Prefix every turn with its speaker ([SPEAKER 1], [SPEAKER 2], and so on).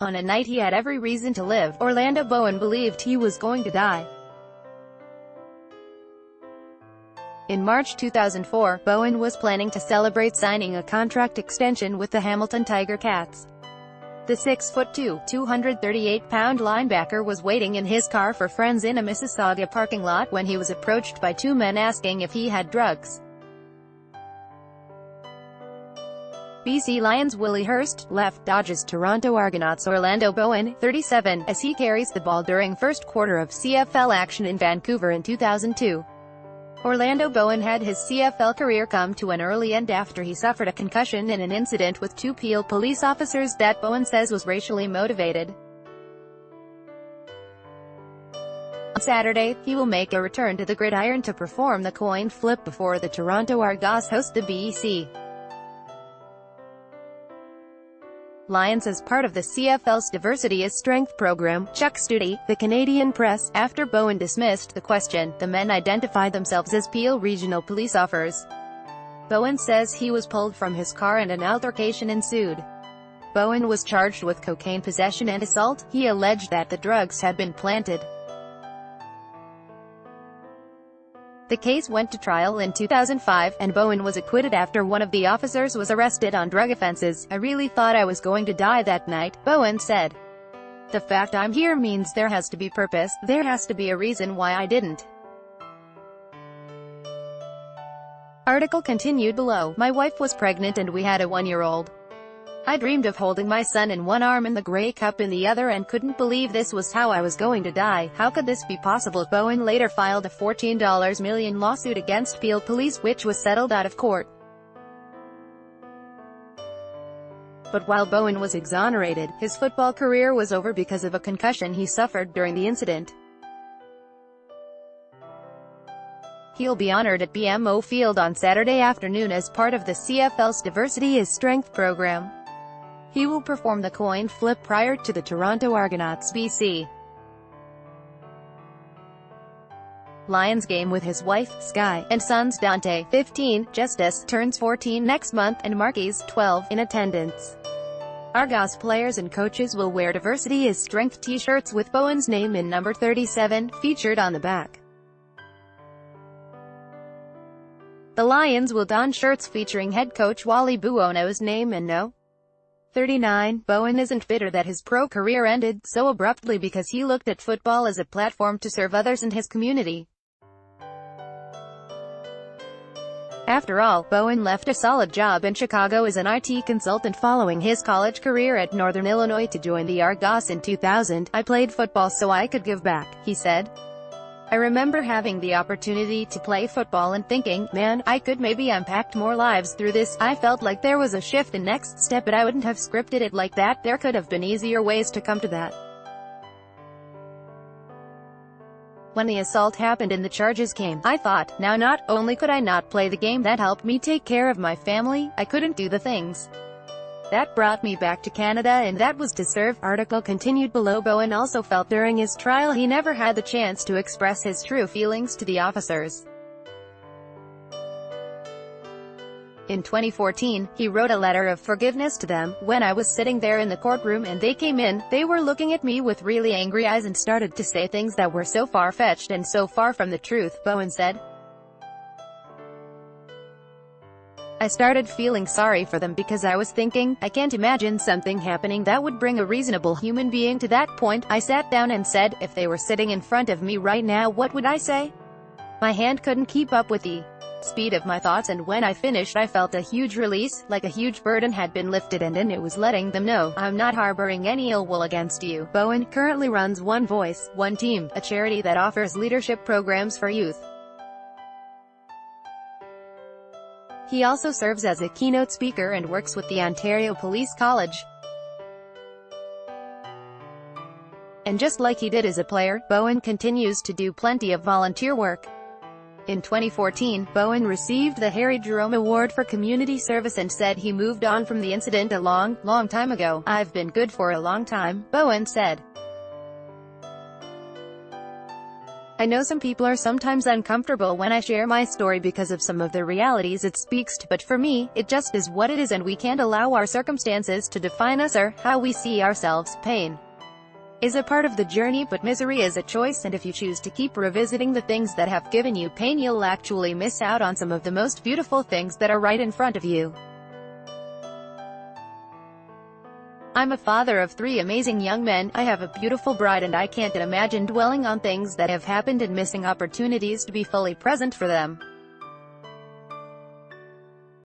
[SPEAKER 1] On a night he had every reason to live, Orlando Bowen believed he was going to die. In March 2004, Bowen was planning to celebrate signing a contract extension with the Hamilton Tiger Cats. The 6'2", 238-pound linebacker was waiting in his car for friends in a Mississauga parking lot when he was approached by two men asking if he had drugs. BC Lions Willie Hurst left Dodge's Toronto Argonauts Orlando Bowen, 37, as he carries the ball during first quarter of CFL action in Vancouver in 2002. Orlando Bowen had his CFL career come to an early end after he suffered a concussion in an incident with two Peel police officers that Bowen says was racially motivated. On Saturday, he will make a return to the gridiron to perform the coin flip before the Toronto Argonauts host the BC Lions as part of the CFL's Diversity is Strength program. Chuck Studi, the Canadian Press, after Bowen dismissed the question, the men identified themselves as Peel Regional Police officers. Bowen says he was pulled from his car and an altercation ensued. Bowen was charged with cocaine possession and assault. He alleged that the drugs had been planted. The case went to trial in 2005, and Bowen was acquitted after one of the officers was arrested on drug offenses. "I really thought I was going to die that night," Bowen said. "The fact I'm here means there has to be purpose, there has to be a reason why I didn't." Article continued below. "My wife was pregnant and we had a 1-year-old. I dreamed of holding my son in one arm and the Grey Cup in the other and couldn't believe this was how I was going to die. How could this be possible?" Bowen later filed a $14 million lawsuit against Peel Police, which was settled out of court. But while Bowen was exonerated, his football career was over because of a concussion he suffered during the incident. He'll be honored at BMO Field on Saturday afternoon as part of the CFL's Diversity is Strength program. He will perform the coin flip prior to the Toronto Argonauts BC Lions game with his wife, Sky, and sons Dante, 15, Justice, turns 14 next month, and Marquise, 12, in attendance. Argos players and coaches will wear Diversity is Strength t-shirts with Bowen's name in number 37, featured on the back. The Lions will don shirts featuring head coach Wally Buono's name and no. 39. Bowen isn't bitter that his pro career ended so abruptly because he looked at football as a platform to serve others in his community. After all, Bowen left a solid job in Chicago as an IT consultant following his college career at Northern Illinois to join the Argos in 2000. "I played football so I could give back," he said. "I remember having the opportunity to play football and thinking, man, I could maybe impact more lives through this. I felt like there was a shift and next step, but I wouldn't have scripted it like that. There could have been easier ways to come to that." "When the assault happened and the charges came, I thought, now not only could I not play the game that helped me take care of my family, I couldn't do the things that brought me back to Canada, and that was to serve." Article continued below. Bowen also felt during his trial he never had the chance to express his true feelings to the officers. In 2014, he wrote a letter of forgiveness to them. "When I was sitting there in the courtroom and they came in, they were looking at me with really angry eyes and started to say things that were so far-fetched and so far from the truth," Bowen said. "I started feeling sorry for them because I was thinking, I can't imagine something happening that would bring a reasonable human being to that point. I sat down and said, if they were sitting in front of me right now, what would I say? My hand couldn't keep up with the speed of my thoughts, and when I finished I felt a huge release, like a huge burden had been lifted, and it was letting them know, I'm not harboring any ill will against you." Bowen currently runs One Voice, One Team, a charity that offers leadership programs for youth. He also serves as a keynote speaker and works with the Ontario Police College. And just like he did as a player, Bowen continues to do plenty of volunteer work. In 2014, Bowen received the Harry Jerome Award for Community Service and said he moved on from the incident a long time ago. "I've been good for a long time," Bowen said. I know some people are sometimes uncomfortable when I share my story because of some of the realities it speaks to, but for me, it just is what it is, and we can't allow our circumstances to define us or how we see ourselves. Pain is a part of the journey, but misery is a choice, and if you choose to keep revisiting the things that have given you pain, you'll actually miss out on some of the most beautiful things that are right in front of you. I'm a father of 3 amazing young men, I have a beautiful bride, and I can't imagine dwelling on things that have happened and missing opportunities to be fully present for them.